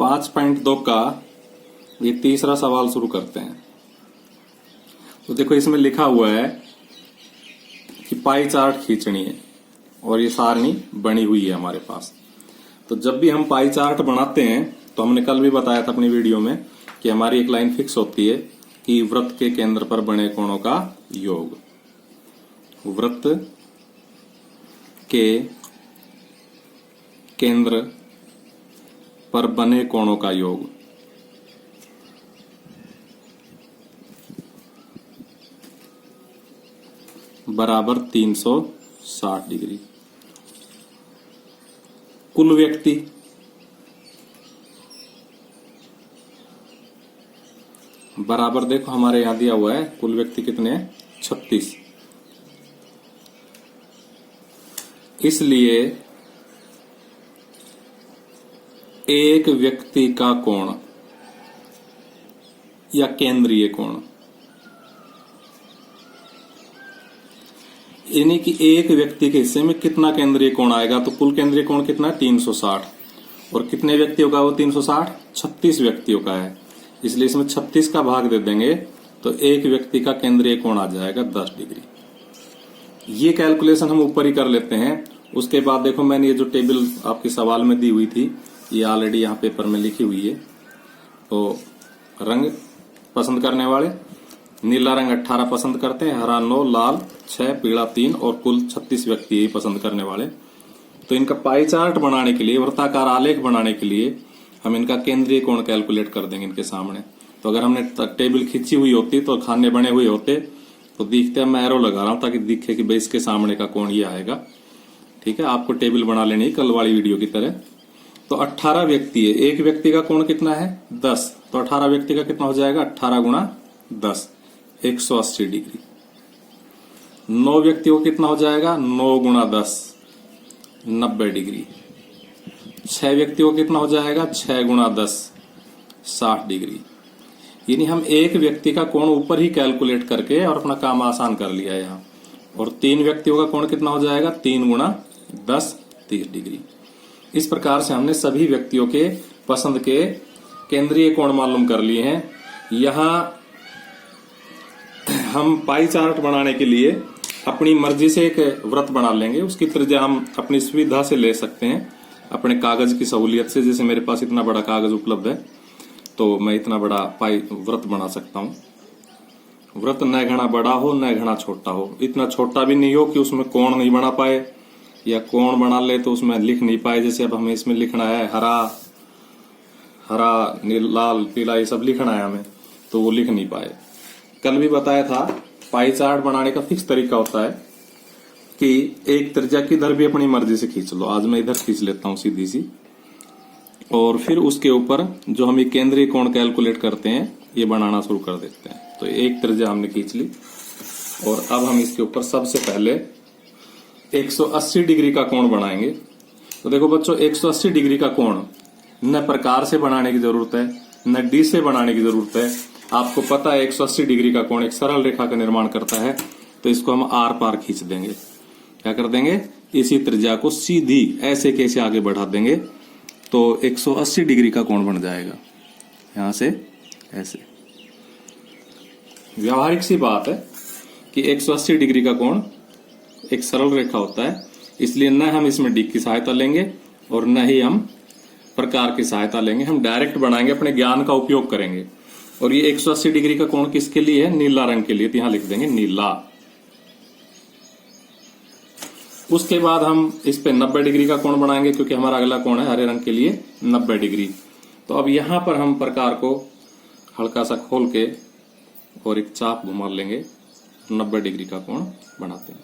5.2 का ये तीसरा सवाल शुरू करते हैं। तो देखो इसमें लिखा हुआ है कि पाई चार्ट खींचनी है और ये सारणी बनी हुई है हमारे पास। तो जब भी हम पाई चार्ट बनाते हैं तो हमने कल भी बताया था अपनी वीडियो में कि हमारी एक लाइन फिक्स होती है कि वृत्त के केंद्र पर बने कोणों का योग। वृत्त के केंद्र पर बने कोणों का योग बराबर 360 डिग्री। कुल व्यक्ति बराबर, देखो हमारे यहां दिया हुआ है कुल व्यक्ति कितने हैं, 36। इसलिए एक व्यक्ति का कोण या केंद्रीय कोण, यानी कि एक व्यक्ति के हिस्से में कितना केंद्रीय कोण आएगा, तो कुल केंद्रीय कोण कितना है 360। और कितने व्यक्तियों का वो 360, 36 व्यक्तियों का है। इसलिए इसमें 36 का भाग दे देंगे तो एक व्यक्ति का केंद्रीय कोण आ जाएगा 10 डिग्री। ये कैलकुलेशन हम ऊपर ही कर लेते हैं। उसके बाद देखो मैंने ये जो टेबल आपके सवाल में दी हुई थी ये ऑलरेडी यहाँ पेपर में लिखी हुई है। तो रंग पसंद करने वाले नीला रंग 18 पसंद करते हैं, हरा 9, लाल 6, पीला 3 और कुल 36 व्यक्ति यही पसंद करने वाले। तो इनका पाई चार्ट बनाने के लिए, वृत्ताकार आलेख बनाने के लिए हम इनका केंद्रीय कोण कैलकुलेट कर देंगे इनके सामने। तो अगर हमने टेबल खींची हुई होती तो खाने बने हुए होते तो दिखते, मैं एरो लगा रहा हूं ताकि दिखे कि भाई इसके सामने का कोण ये आएगा। ठीक है, आपको टेबल बना लेनी है कल वाली वीडियो की तरह। तो 18 व्यक्ति है, एक व्यक्ति का कोण कितना है 10, तो 18 व्यक्ति का कितना हो जाएगा 18 गुणा 10, 180 डिग्री। 9 व्यक्तियों को कितना हो जाएगा 9 गुणा 10, 90 डिग्री। 6 व्यक्तियों को कितना हो जाएगा 6 गुणा 10, 60 डिग्री। यानी हम एक व्यक्ति का कोण ऊपर ही कैलकुलेट करके और अपना काम आसान कर लिया यहाँ। और 3 व्यक्तियों का कोण कितना हो जाएगा 3 गुणा 10, 30 डिग्री। इस प्रकार से हमने सभी व्यक्तियों के पसंद के केंद्रीय कोण मालूम कर लिए हैं। यहाँ हम पाई चार्ट बनाने के लिए अपनी मर्जी से एक वृत्त बना लेंगे। उसकी त्रिज्या हम अपनी सुविधा से ले सकते हैं, अपने कागज की सहूलियत से। जैसे मेरे पास इतना बड़ा कागज उपलब्ध है तो मैं इतना बड़ा पाई वृत्त बना सकता हूँ। वृत्त न घना बड़ा हो न घना छोटा हो, इतना छोटा भी नहीं हो कि उसमें कोण नहीं बना पाए, या कोण बना ले तो उसमें लिख नहीं पाए। जैसे अब हमें इसमें लिखना है हरा नील लाल पीला ये सब लिखना है हमें, तो वो लिख नहीं पाए। कल भी बताया था पाई चार्ट बनाने का फिक्स तरीका होता है कि एक त्रिज्या किधर भी अपनी मर्जी से खींच लो। आज मैं इधर खींच लेता हूं सीधी सी, और फिर उसके ऊपर जो हम ये केंद्रीय कोण कैलकुलेट करते हैं ये बनाना शुरू कर देते हैं। तो एक त्रिज्या हमने खींच ली और अब हम इसके ऊपर सबसे पहले 180 डिग्री का कोण बनाएंगे। तो देखो बच्चों 180 डिग्री का कोण न प्रकार से बनाने की जरूरत है न डी से बनाने की जरूरत है। आपको पता है 180 डिग्री का कोण एक सरल रेखा का निर्माण करता है। तो इसको हम आर पार खींच देंगे। क्या कर देंगे, इसी त्रिज्या को सीधी ऐसे कैसे आगे बढ़ा देंगे तो 180 डिग्री का कोण बन जाएगा, यहां से ऐसे। व्यावहारिक सी बात है कि 180 डिग्री का कोण एक सरल रेखा होता है, इसलिए न हम इसमें डी की सहायता लेंगे और न ही हम प्रकार की सहायता लेंगे। हम डायरेक्ट बनाएंगे, अपने ज्ञान का उपयोग करेंगे। और ये 180 डिग्री का कोण किसके लिए है, नीला रंग के लिए, तो यहां लिख देंगे नीला। उसके बाद हम इस पे 90 डिग्री का कोण बनाएंगे क्योंकि हमारा अगला कोण है हरे रंग के लिए 90 डिग्री। तो अब यहां पर हम प्रकार को हल्का सा खोल के और एक चाप घुमा लेंगे, 90 डिग्री का कोण बनाते हैं।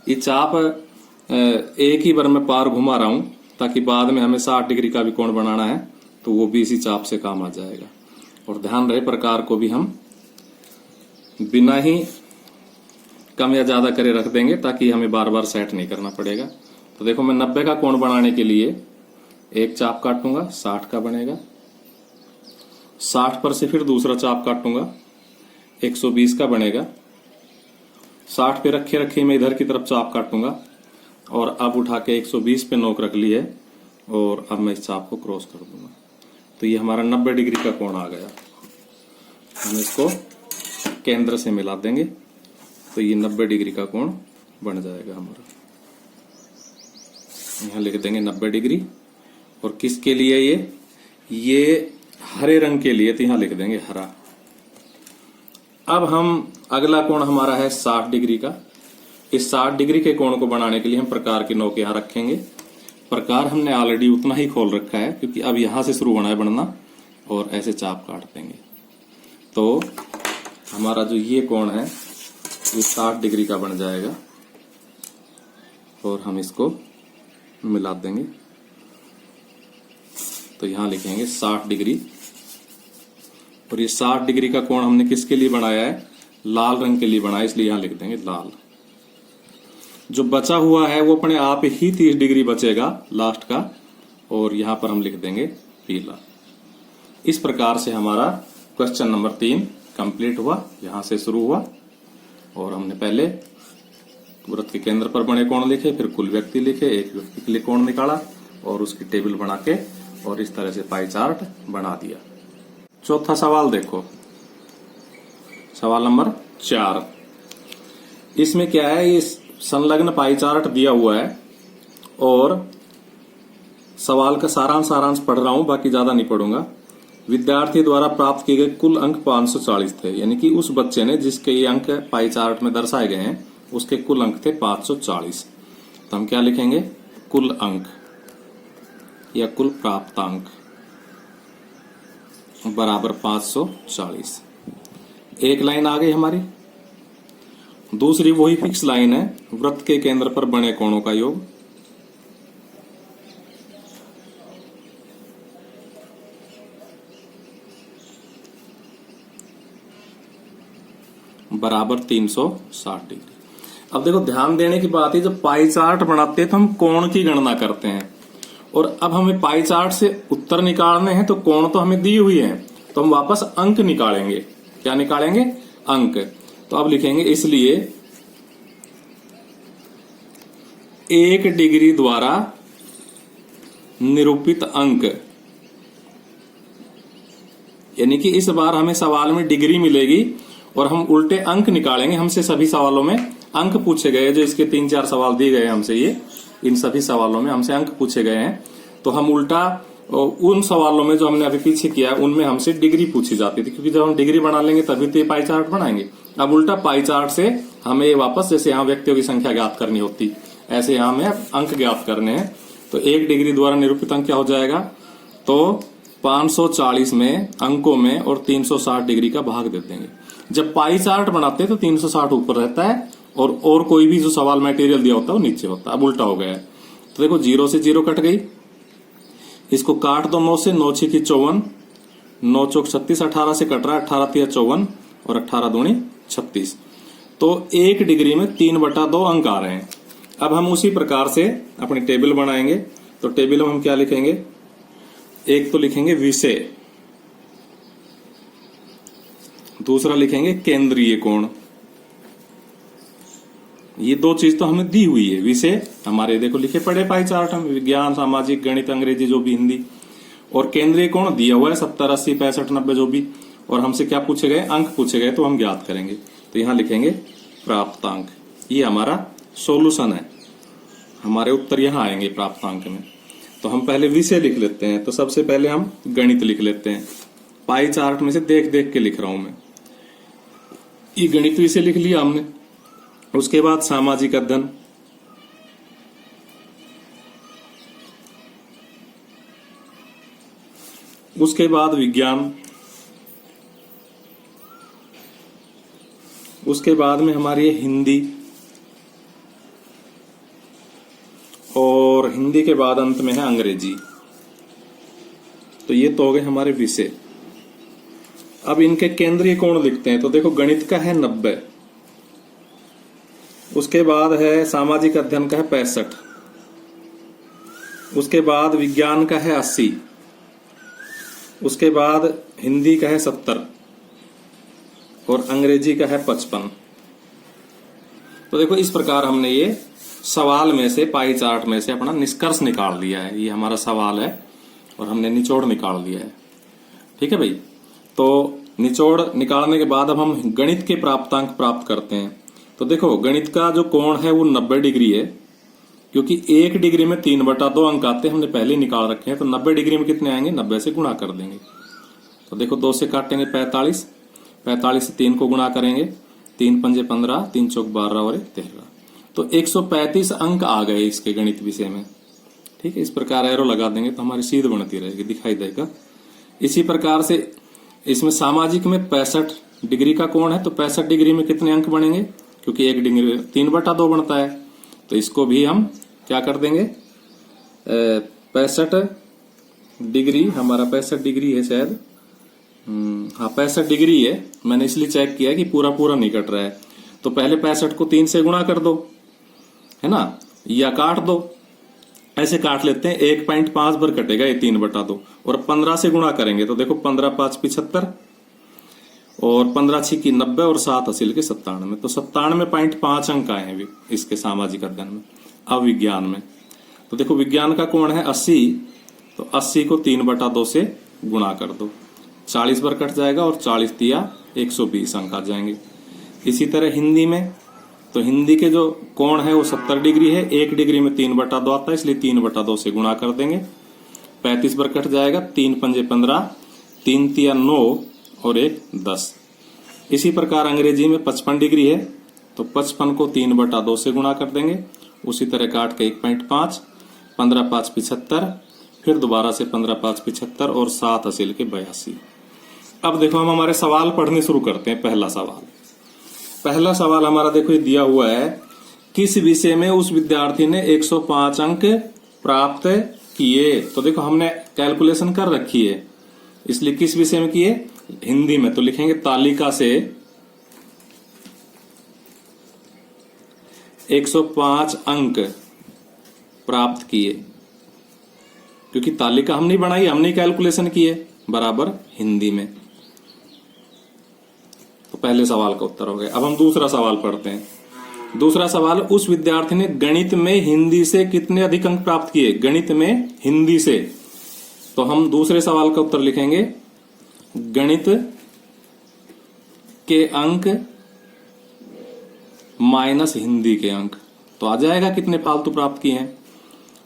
ये चाप एक ही बार में पार घुमा रहा हूं ताकि बाद में हमें 60 डिग्री का भी कोण बनाना है तो वो भी इसी चाप से काम आ जाएगा। और ध्यान रहे प्रकार को भी हम बिना ही कम या ज्यादा करे रख देंगे ताकि हमें बार बार सेट नहीं करना पड़ेगा। तो देखो मैं 90 का कोण बनाने के लिए एक चाप काटूंगा, 60 का बनेगा। 60 पर से फिर दूसरा चाप काटूंगा, 120 का बनेगा। 60 पे रखे रखे मैं इधर की तरफ चाप काटूंगा और अब उठा के 120 पे नोक रख ली है और अब मैं इस चाप को क्रॉस कर दूंगा। तो ये हमारा 90 डिग्री का कोण आ गया। हम इसको केंद्र से मिला देंगे तो ये 90 डिग्री का कोण बन जाएगा हमारा। यहां लिख देंगे 90 डिग्री। और किसके लिए ये हरे रंग के लिए, तो यहां लिख देंगे हरा। अब हम अगला कोण हमारा है 60 डिग्री का। इस 60 डिग्री के कोण को बनाने के लिए हम प्रकार की नोक यहां रखेंगे। प्रकार हमने ऑलरेडी उतना ही खोल रखा है क्योंकि अब यहां से शुरू होना है बनना, और ऐसे चाप काट देंगे तो हमारा जो ये कोण है ये 60 डिग्री का बन जाएगा। और हम इसको मिला देंगे तो यहां लिखेंगे 60 डिग्री। और ये 60 डिग्री का कोण हमने किसके लिए बनाया है? लाल रंग के लिए बनाया, इसलिए यहां लिख देंगे लाल। जो बचा हुआ है वो अपने आप ही 30 डिग्री बचेगा लास्ट का, और यहां पर हम लिख देंगे पीला। इस प्रकार से हमारा क्वेश्चन नंबर 3 कंप्लीट हुआ। यहां से शुरू हुआ और हमने पहले वृत्त के केंद्र पर बने कोण लिखे, फिर कुल व्यक्ति लिखे, एक व्यक्ति के लिए कोण निकाला और उसकी टेबल बना के और इस तरह से पाई चार्ट बना दिया। चौथा सवाल देखो, सवाल नंबर 4। इसमें क्या है, ये संलग्न पाई चार्ट दिया हुआ है और सवाल का सारांश पढ़ रहा हूं, बाकी ज्यादा नहीं पढ़ूंगा। विद्यार्थी द्वारा प्राप्त किए गए कुल अंक 540 थे, यानी कि उस बच्चे ने जिसके ये अंक पाई चार्ट में दर्शाए गए हैं उसके कुल अंक थे 540। तो हम क्या लिखेंगे? कुल अंक या कुल प्राप्तांक बराबर 540। एक लाइन आ गई हमारी। दूसरी वही फिक्स लाइन है, वृत्त के केंद्र पर बने कोणों का योग। बराबर 360 डिग्री। अब देखो ध्यान देने की बात है, जब पाई चार्ट बनाते हैं तो हम कोण की गणना करते हैं, और अब हमें पाई चार्ट से उत्तर निकालने हैं तो कोण तो हमें दी हुई है, तो हम वापस अंक निकालेंगे। क्या निकालेंगे? अंक। तो अब लिखेंगे इसलिए 1 डिग्री द्वारा निरूपित अंक, यानी कि इस बार हमें सवाल में डिग्री मिलेगी और हम उल्टे अंक निकालेंगे। हमसे सभी सवालों में अंक पूछे गए, जो इसके 3-4 सवाल दिए गए हमसे, ये इन सभी सवालों में हमसे अंक पूछे गए हैं। तो हम उल्टा उन सवालों में जो हमने अभी पीछे किया उनमें हमसे डिग्री पूछी जाती थी, क्योंकि जब हम डिग्री बना लेंगे तभी तो ये पाई चार्ट बनाएंगे। अब उल्टा पाई चार्ट से हमें वापस, जैसे यहाँ व्यक्तियों की संख्या ज्ञात करनी होती, ऐसे यहाँ हमें अंक ज्ञात करने हैं। तो 1 डिग्री द्वारा निरूपित अंक क्या हो जाएगा? तो 540 में अंकों में और 360 डिग्री का भाग दे देंगे। जब पाई चार्ट बनाते हैं तो 360 ऊपर रहता है और कोई भी जो सवाल मटेरियल दिया होता है वो नीचे होता है। अब उल्टा हो गया है। तो देखो 0 से 0 कट गई, इसको काट दो 9 से, 9 6 54, 9 चौक 36, 18 से कट रहा है, 18 3 54 और 18 दूनी 36। तो 1 डिग्री में 3/2 अंक आ रहे हैं। अब हम उसी प्रकार से अपनी टेबल बनाएंगे। तो टेबल में हम क्या लिखेंगे? एक तो लिखेंगे विषय, दूसरा लिखेंगे केंद्रीय कोण। ये 2 चीज तो हमें दी हुई है। विषय हमारे देखो लिखे पड़े पाई चार्ट में, विज्ञान, सामाजिक, गणित, अंग्रेजी, जो भी हिंदी, और केंद्रीय कोण दिया हुआ है 70 80 65 90 जो भी। और हमसे क्या पूछे गए? अंक पूछे गए, तो हम ज्ञात करेंगे। तो यहां लिखेंगे प्राप्तांक। ये हमारा सॉल्यूशन है, हमारे उत्तर यहां आएंगे प्राप्तांक में। तो हम पहले विषय लिख लेते हैं। तो सबसे पहले हम गणित लिख लेते हैं। पाई चार्ट में से देख देख के लिख रहा हूं मैं। ये गणित विषय लिख लिया हमने। उसके बाद सामाजिक अध्ययन, उसके बाद विज्ञान, उसके बाद में हमारी हिंदी, और हिंदी के बाद अंत में है अंग्रेजी। तो ये तो हो गए हमारे विषय। अब इनके केंद्रीय कोण लिखते हैं। तो देखो गणित का है 90, उसके बाद है सामाजिक अध्ययन का है 65, उसके बाद विज्ञान का है 80, उसके बाद हिंदी का है 70 और अंग्रेजी का है 55। तो देखो इस प्रकार हमने ये सवाल में से, पाई चार्ट में से अपना निष्कर्ष निकाल लिया है। ये हमारा सवाल है और हमने निचोड़ निकाल लिया है। ठीक है भाई। तो निचोड़ निकालने के बाद अब हम गणित के प्राप्तांक प्राप्त करते हैं। तो देखो गणित का जो कोण है वो 90 डिग्री है, क्योंकि 1 डिग्री में 3/2 अंक आते हैं, हमने पहले निकाल रखे हैं। तो 90 डिग्री में कितने आएंगे, 90 से गुणा कर देंगे। तो देखो 2 से काटेंगे 45, 45 से 3 को गुणा करेंगे, 3 पंजे 15, 3 चौक 12 और 1 13। तो 135 अंक आ गए इसके गणित विषय में। ठीक है, इस प्रकार एरो लगा देंगे तो हमारी सीध बनती रहेगी, दिखाई देगा। इसी प्रकार से इसमें सामाजिक में 65 डिग्री का कोण है, तो 65 डिग्री में कितने अंक बनेंगे, क्योंकि 1 डिग्री 3/2 बनता है। तो इसको भी हम क्या कर देंगे, 65 डिग्री, हमारा 65 डिग्री है शायद, हाँ 65 डिग्री है। मैंने इसलिए चेक किया कि पूरा पूरा नहीं कट रहा है। तो पहले 65 को 3 से गुणा कर दो, है ना, या काट दो, ऐसे काट लेते हैं। 1.5 पर कटेगा ये 3/2, और 15 से गुणा करेंगे तो देखो 15 5 75, और 15 6 की 90, और 7 हासिल के 97। तो 97.5 अंक आए हैं इसके सामाजिक अध्ययन में। अब विज्ञान में तो देखो विज्ञान का कोण है 80, तो 80 को 3/2 से गुणा कर दो, 40 पर कट जाएगा, और 40 तिया 120 अंक आ जाएंगे। इसी तरह हिंदी में, तो हिंदी के जो कोण है वो 70 डिग्री है, 1 डिग्री में 3/2 आता है, इसलिए 3/2 से गुणा कर देंगे, 35 पर कट जाएगा, 3 पंजे 15, 3 तिया 9 और 1 10। इसी प्रकार अंग्रेजी में 55 डिग्री है, तो 55 को 3/2 से गुणा कर देंगे, उसी तरह काट के 1.5, 15 5 75, फिर दोबारा से 15 5 75, और 7 हासिल के 82। अब देखो हम हमारे सवाल पढ़ने शुरू करते हैं। पहला सवाल हमारा देखो ये दिया हुआ है, किस विषय में उस विद्यार्थी ने 105 अंक प्राप्त किए। तो देखो हमने कैलकुलेशन कर रखी है, इसलिए किस विषय में किए, हिंदी में। तो लिखेंगे तालिका से 105 अंक प्राप्त किए, क्योंकि तालिका हम नहीं बनाई, हमने कैलकुलेशन किए, बराबर हिंदी में। तो पहले सवाल का उत्तर हो गया। अब हम दूसरा सवाल पढ़ते हैं। दूसरा सवाल, उस विद्यार्थी ने गणित में हिंदी से कितने अधिक अंक प्राप्त किए, गणित में हिंदी से। तो हम दूसरे सवाल का उत्तर लिखेंगे, गणित के अंक माइनस हिंदी के अंक। तो आ जाएगा कितने फालतू प्राप्त किए हैं।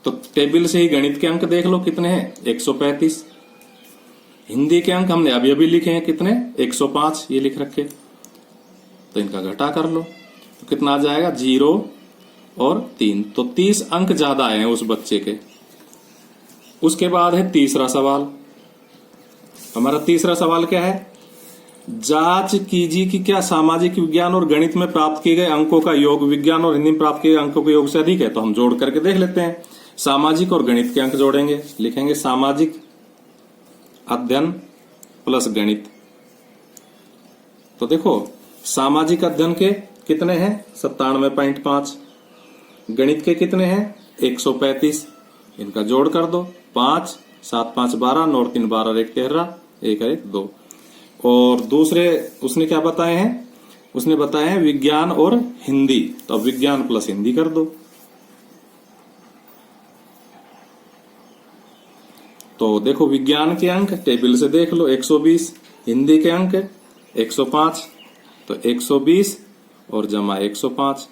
तो टेबल से ही गणित के अंक देख लो कितने हैं, 135। हिंदी के अंक हमने अभी अभी लिखे हैं कितने, 105, ये लिख रखे। तो इनका घटा कर लो, तो कितना आ जाएगा, 0 और 3। तो 30 अंक ज्यादा आए हैं उस बच्चे के। उसके बाद है तीसरा सवाल। हमारा तीसरा सवाल क्या है, जांच कीजिए कि क्या सामाजिक विज्ञान और गणित में प्राप्त किए गए अंकों का योग विज्ञान और हिंदी में प्राप्त किए गए अंकों के योग से अधिक है। तो हम जोड़ करके देख लेते हैं। सामाजिक और गणित के अंक जोड़ेंगे, लिखेंगे सामाजिक अध्ययन प्लस गणित। तो देखो सामाजिक अध्ययन के कितने हैं, 97.5, गणित के कितने हैं, 135। इनका जोड़ कर दो, 5 7 5 12, 9 3 12, 1 13, 1 1 2। और दूसरे उसने क्या बताए हैं, उसने बताए हैं विज्ञान और हिंदी। तो अब विज्ञान प्लस हिंदी कर दो। तो देखो विज्ञान के अंक टेबल से देख लो 120, हिंदी के अंक 105, तो 120 और जमा 105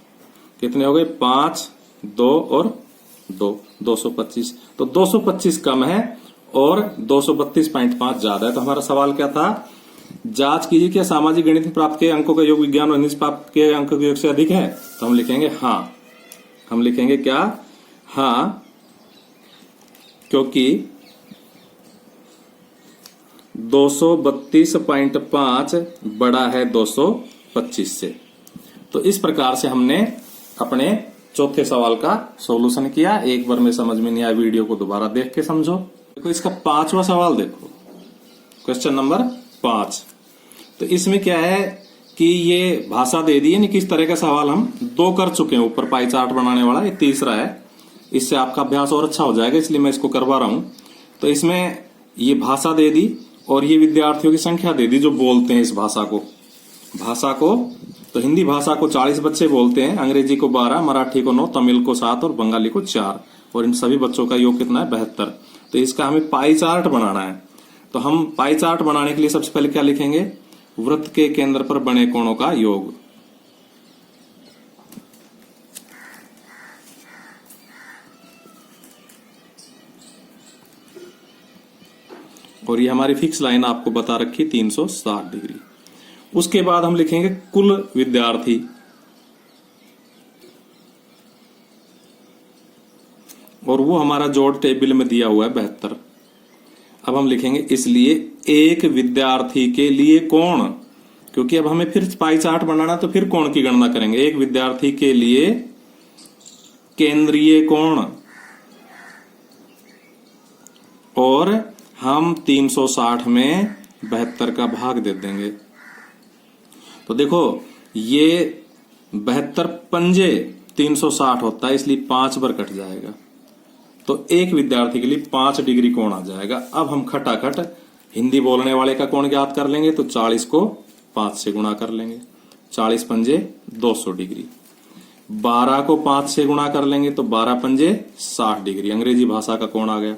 कितने हो गए, 5 2 और 2, 225। तो 225 कम है और 232.5 ज्यादा है। तो हमारा सवाल क्या था, जांच कीजिए क्या सामाजिक गणित में प्राप्त किए अंकों का योग विज्ञान और हिंदी से प्राप्त किए अंकों के योग से अधिक है। तो हम लिखेंगे हाँ, हम लिखेंगे क्या, हाँ, क्योंकि 232.5 बड़ा है 225 से। तो इस प्रकार से हमने अपने चौथे सवाल का सॉल्यूशन किया। एक बार में समझ में नहीं आया, वीडियो को दोबारा देख के समझो। देखो इसका 5वां सवाल देखो, क्वेश्चन नंबर 5। तो इसमें क्या है कि ये भाषा दे दी है, नहीं किस तरह का सवाल हम 2 कर चुके हैं ऊपर पाई चार्ट बनाने वाला, ये तीसरा है। इससे आपका अभ्यास और अच्छा हो जाएगा, इसलिए मैं इसको करवा रहा हूं। तो इसमें ये भाषा दे दी और ये विद्यार्थियों की संख्या दे दी जो बोलते हैं इस भाषा को। तो हिंदी भाषा को 40 बच्चे बोलते हैं, अंग्रेजी को 12, मराठी को 9, तमिल को 7 और बंगाली को 4, और इन सभी बच्चों का योग कितना है, 72। तो इसका हमें पाई चार्ट बनाना है। तो हम पाई चार्ट बनाने के लिए सबसे पहले क्या लिखेंगे, वृत्त के केंद्र पर बने कोणों का योग। और ये हमारी फिक्स लाइन आपको बता रखी 360 डिग्री। उसके बाद हम लिखेंगे कुल विद्यार्थी, और वो हमारा जोड़ टेबल में दिया हुआ है 72। अब हम लिखेंगे इसलिए एक विद्यार्थी के लिए कोण, क्योंकि अब हमें फिर पाई चार्ट बनाना तो फिर कोण की गणना करेंगे। एक विद्यार्थी के लिए केंद्रीय कोण, और हम 360 में 72 का भाग दे देंगे। तो देखो ये 72 पंजे 360 होता है, इसलिए 5 बार कट जाएगा, तो एक विद्यार्थी के लिए 5 डिग्री कोण आ जाएगा। अब हम खटाखट हिंदी बोलने वाले का कोण ज्ञात कर लेंगे, तो 40 को 5 से गुणा कर लेंगे, 40 पंजे 200 डिग्री। 12 को 5 से गुणा कर लेंगे तो 12 पंजे 60 डिग्री, अंग्रेजी भाषा का कोण आ गया।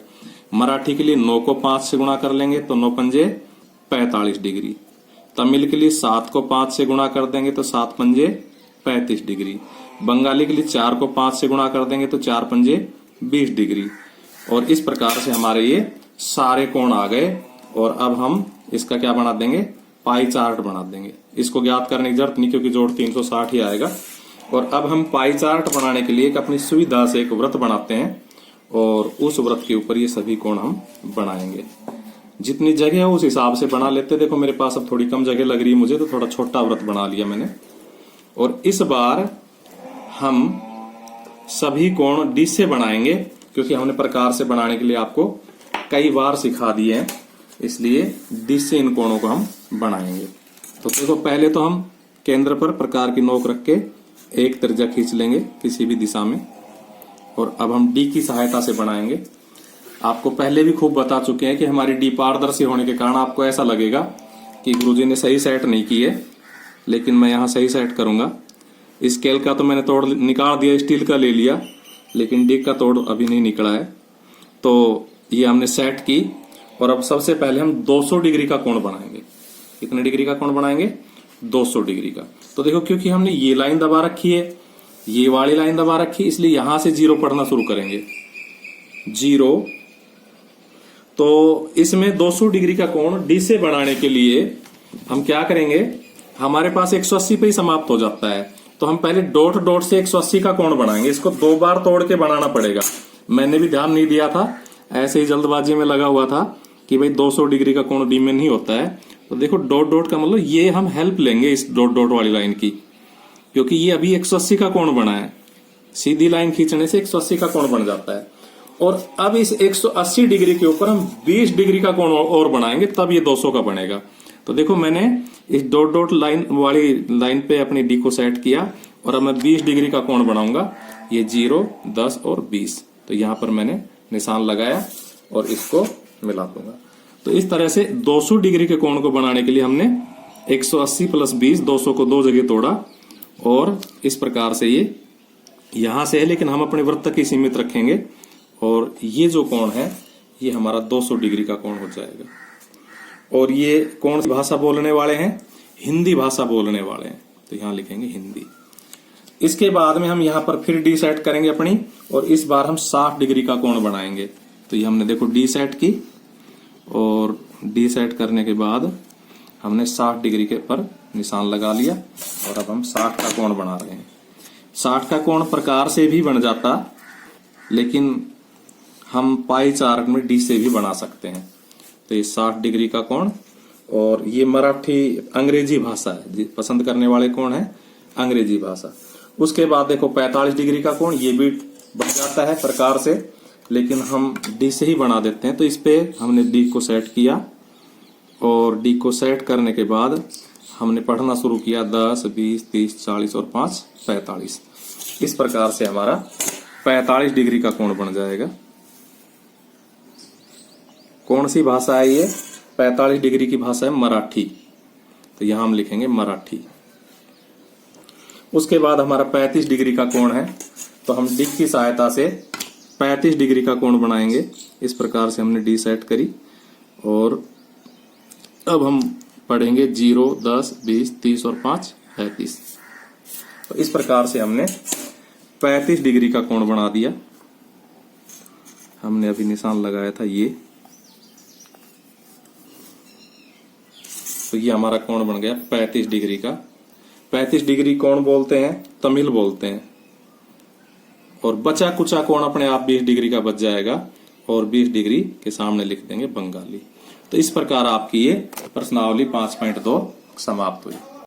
मराठी के लिए 9 को 5 से गुणा कर लेंगे तो 9 पंजे 45 डिग्री। तमिल के लिए 7 को 5 से गुणा कर देंगे तो 7 पंजे 35 डिग्री। बंगाली के लिए 4 को 5 से गुणा कर देंगे तो 4 पंजे 20 डिग्री। और इस प्रकार से हमारे ये सारे कोण आ गए। और अब हम इसका क्या बना देंगे, पाई चार्ट बना देंगे। इसको ज्ञात करने की जरूरत नहीं, क्योंकि जोड़ 360 ही आएगा। और अब हम पाई चार्ट बनाने के लिए अपनी सुविधा से एक वृत्त बनाते हैं, और उस वृत्त के ऊपर ये सभी कोण हम बनाएंगे। जितनी जगह है उस हिसाब से बना लेते। देखो मेरे पास अब थोड़ी कम जगह लग रही है मुझे, तो थोड़ा छोटा वृत्त बना लिया मैंने। और इस बार हम सभी कोण डी से बनाएंगे, क्योंकि हमने प्रकार से बनाने के लिए आपको कई बार सिखा दिए हैं, इसलिए डी से इन कोणों को हम बनाएंगे। तो देखो पहले तो हम केंद्र पर प्रकार की नोक रख के एक त्रिज्या खींच लेंगे किसी भी दिशा में, और अब हम डी की सहायता से बनाएंगे। आपको पहले भी खूब बता चुके हैं कि हमारी डी पारदर्शी होने के कारण आपको ऐसा लगेगा कि गुरुजी ने सही सेट नहीं की है, लेकिन मैं यहाँ सही सेट करूंगा। स्केल का तो मैंने तोड़ निकाल दिया, स्टील का ले लिया, लेकिन डी का तोड़ अभी नहीं निकला है। तो ये हमने सेट की, और अब सबसे पहले हम 200 डिग्री का कोण बनाएंगे। कितने डिग्री का कोण बनाएंगे, 200 डिग्री का। तो देखो क्योंकि हमने ये लाइन दबा रखी है, ये वाली लाइन दबा रखी, इसलिए यहां से 0 पढ़ना शुरू करेंगे, 0। तो इसमें 200 डिग्री का कोण डी से बनाने के लिए हम क्या करेंगे, हमारे पास 180 पे ही समाप्त हो जाता है, तो हम पहले डॉट डॉट से 180 का कोण बनाएंगे। इसको 2 बार तोड़ के बनाना पड़ेगा, मैंने भी ध्यान नहीं दिया था, ऐसे ही जल्दबाजी में लगा हुआ था कि भाई 200 डिग्री का कोण डी में नहीं होता है। तो देखो डॉट डॉट का मतलब ये हम हेल्प लेंगे इस डॉट डॉट वाली लाइन की, क्योंकि ये अभी 180 का कोण बना है, सीधी लाइन खींचने से 180 का कोण बन जाता है। और अब इस 180 डिग्री के ऊपर हम 20 डिग्री का कोण और बनाएंगे, तब ये 200 का बनेगा। तो देखो मैंने इस डॉट डॉट लाइन वाली लाइन पे अपनी डी को सेट किया, और अब मैं 20 डिग्री का कोण बनाऊंगा। ये 0, 10 और 20, तो यहां पर मैंने निशान लगाया और इसको मिला दूंगा। तो इस तरह से 200 डिग्री के कोण को बनाने के लिए हमने 180 प्लस 20, 200 को 2 जगह तोड़ा, और इस प्रकार से ये यहां से है, लेकिन हम अपने वृत्त तक ही सीमित रखेंगे। और ये जो कोण है ये हमारा 200 डिग्री का कोण हो जाएगा। और ये कौन सी भाषा बोलने वाले हैं, हिंदी भाषा बोलने वाले हैं, तो यहां लिखेंगे हिंदी। इसके बाद में हम यहां पर फिर डी सेट करेंगे अपनी, और इस बार हम 60 डिग्री का कोण बनाएंगे। तो ये हमने देखो डी सेट की, और डी सेट करने के बाद हमने 60 डिग्री के पर निशान लगा लिया, और अब हम 60 का कोण बना रहे हैं। 60 का कोण प्रकार से भी बन जाता, लेकिन हम पाई चार्ट में डी से भी बना सकते हैं। तो ये 60 डिग्री का कोण, और ये मराठी अंग्रेजी भाषा है, पसंद करने वाले कौन है, अंग्रेजी भाषा। उसके बाद देखो 45 डिग्री का कोण, ये भी बन जाता है प्रकार से, लेकिन हम डी से ही बना देते हैं। तो इस पे हमने डी को सेट किया, और डी को सेट करने के बाद हमने पढ़ना शुरू किया 10, 20, 30, 40 और 5 45। इस प्रकार से हमारा 45 डिग्री का कोण बन जाएगा। कौन सी भाषा है ये, 45 डिग्री की भाषा है मराठी, तो यहां हम लिखेंगे मराठी। उसके बाद हमारा 35 डिग्री का कोण है, तो हम डी की सहायता से 35 डिग्री का कोण बनाएंगे। इस प्रकार से हमने डी सेट करी, और अब हम पढ़ेंगे 0, 10, 20, 30 और 5 35। तो इस प्रकार से हमने 35 डिग्री का कोण बना दिया। हमने अभी निशान लगाया था ये, तो ये हमारा कोण बन गया 35 डिग्री का। 35 डिग्री कोण बोलते हैं, तमिल बोलते हैं। और बचा कुचा कोण अपने आप 20 डिग्री का बच जाएगा और 20 डिग्री के सामने लिख देंगे बंगाली। तो इस प्रकार आपकी ये प्रश्नावली 5.2 समाप्त हुई।